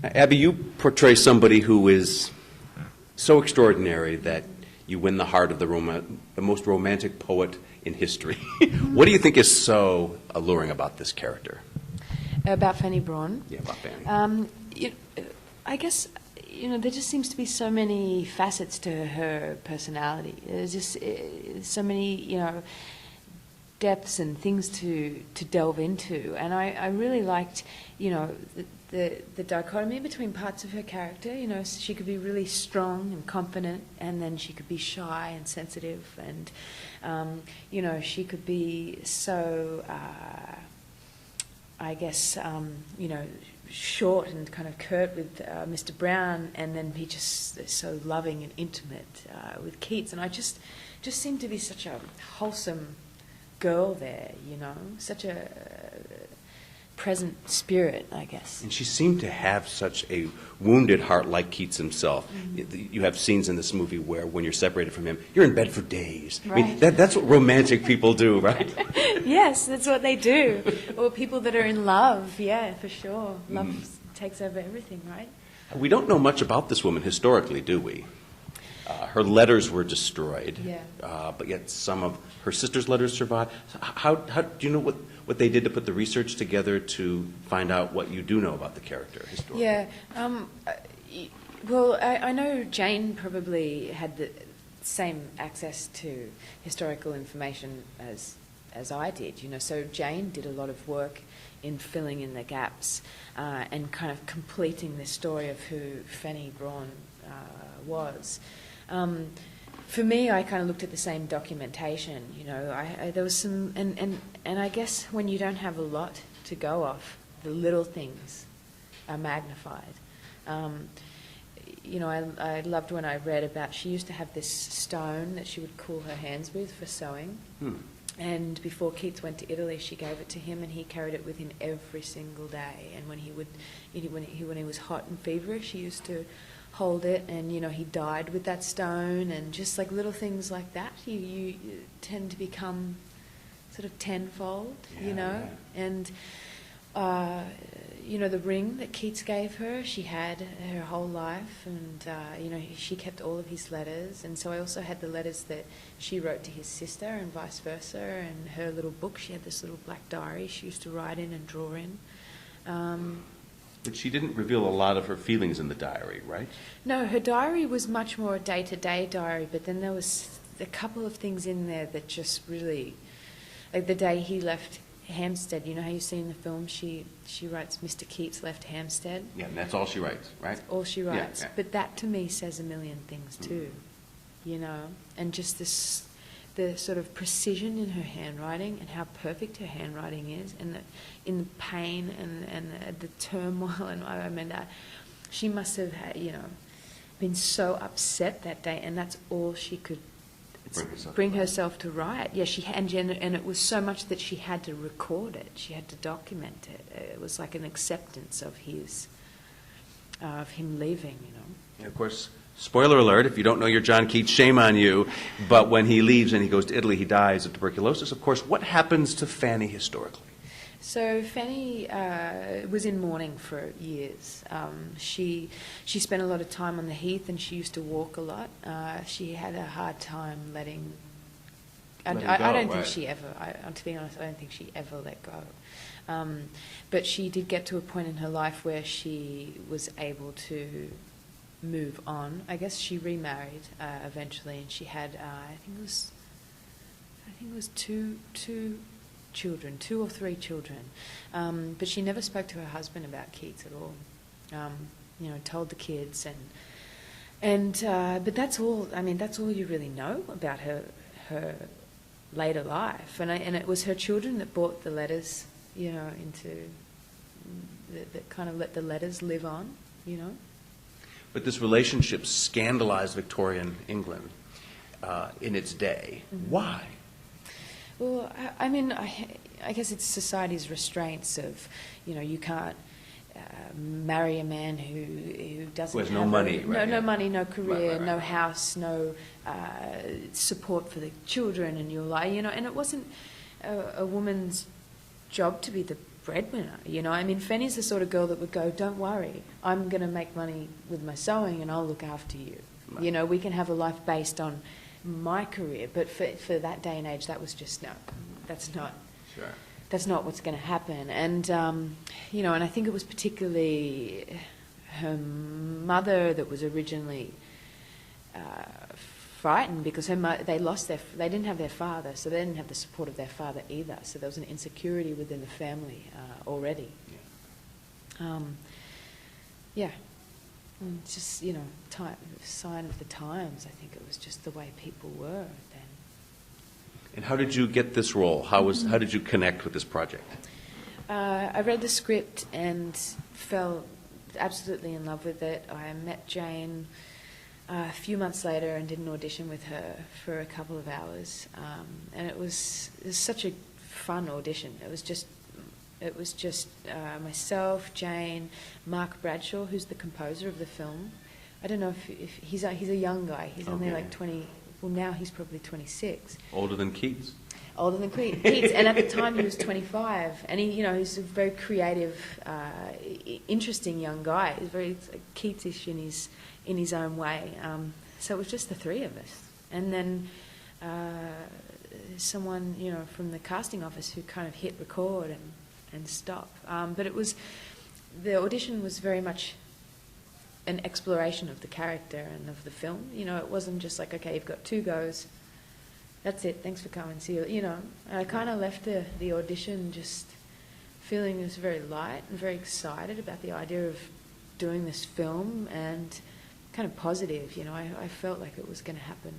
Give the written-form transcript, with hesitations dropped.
Abbie, you portray somebody who is so extraordinary that you win the heart of the most romantic poet in history. What do you think is so alluring about this character? About Fanny Braun? Yeah, about Fanny. I guess, there just seems to be so many facets to her personality. There's just so many, depths and things to delve into. And I really liked, the dichotomy between parts of her character. She could be really strong and confident, and then she could be shy and sensitive, and she could be so short and kind of curt with Mr. Brown, and then be just so loving and intimate with Keats. And I just seemed to be such a wholesome girl there, such a present spirit, I guess. And she seemed to have such a wounded heart like Keats himself. Mm-hmm. You have scenes in this movie where when you're separated from him, you're in bed for days. Right. I mean, that's what romantic people do, right? Yes, that's what they do. Or people that are in love, yeah, for sure. Love takes over everything, right? We don't know much about this woman historically, do we? Her letters were destroyed, yeah. But yet some of her sister's letters survived. How do you know what they did to put the research together to find out what you do know about the character historically? Yeah, well, I know Jane probably had the same access to historical information as I did. So Jane did a lot of work in filling in the gaps and kind of completing the story of who Fanny Braun was. For me, I kind of looked at the same documentation. There was some, and I guess when you don't have a lot to go off, the little things are magnified. I loved when I read about, she used to have this stone that she would cool her hands with for sewing. And before Keats went to Italy, she gave it to him, and he carried it with him every single day. And when he was hot and feverish, he used to hold it, and he died with that stone, and just like little things like that, you tend to become sort of tenfold, Yeah. And the ring that Keats gave her, she had her whole life, and she kept all of his letters. And so I also had the letters that she wrote to his sister, and vice versa, and her little book. She had this little black diary she used to write in and draw in. But she didn't reveal a lot of her feelings in the diary, right? No, her diary was much more a day-to-day diary, but then there was a couple of things in there that just really, like the day he left Hampstead. You know how you see in the film she writes, Mr. Keats left Hampstead? Yeah, and that's all she writes, right? That's all she writes. Yeah. But that to me says a million things too, and just the sort of precision in her handwriting and how perfect her handwriting is, and in the pain and the turmoil, and I mean, she must have had, been so upset that day, and that's all she could bring herself to write. Yeah, and it was so much that she had to record it. She had to document it. It was like an acceptance of him leaving. And of course, spoiler alert, if you don't know your John Keats, shame on you. But when he leaves and he goes to Italy, he dies of tuberculosis. Of course, what happens to Fanny historically? So Fanny was in mourning for years. She spent a lot of time on the heath, and she used to walk a lot. She had a hard time letting I don't think she ever, to be honest, I don't think she ever let go. But she did get to a point in her life where she was able to move on. I guess she remarried eventually, and she had, I think it was two children, 2 or 3 children. But she never spoke to her husband about Keats at all. Told the kids, but that's all. I mean, that's all you really know about her later life. And it was her children that brought the letters, into that kind of let the letters live on, But this relationship scandalized Victorian England in its day. Mm-hmm. Why? Well, I guess it's society's restraints of, you can't marry a man who doesn't has have no money, right? No money, no career, right. No house, no support for the children, and you're like, and it wasn't a woman's job to be the breadwinner, you know. I mean, Fanny's the sort of girl that would go, don't worry, I'm going to make money with my sewing and I'll look after you. Right. You know, we can have a life based on my career. But for that day and age, that was just, no, that's not. Sure. That's not what's going to happen. And, you know, and I think it was particularly her mother that was originally frightened because they didn't have their father, so they didn't have the support of their father either. So there was an insecurity within the family already. Yeah. And just, you know, sign of the times. I think it was just the way people were then. And how did you get this role? How did you connect with this project? I read the script and fell absolutely in love with it. I met Jane a few months later and did an audition with her for a couple of hours, and it was such a fun audition. It was just myself, Jane, Mark Bradshaw, who's the composer of the film. I don't know if he's a young guy. He's only like 20. Well, now he's probably 26. Older than Keats. Older than Keats, and at the time he was 25, and he's a very creative, interesting young guy. He's very Keatsish in his own way. So it was just the three of us, and then someone from the casting office who kind of hit record and stop. But the audition was very much an exploration of the character and of the film. It wasn't just like, okay, you've got 2 goes. That's it. Thanks for coming. See you. I kind of left the audition just feeling just very light and very excited about the idea of doing this film and kind of positive. I felt like it was going to happen.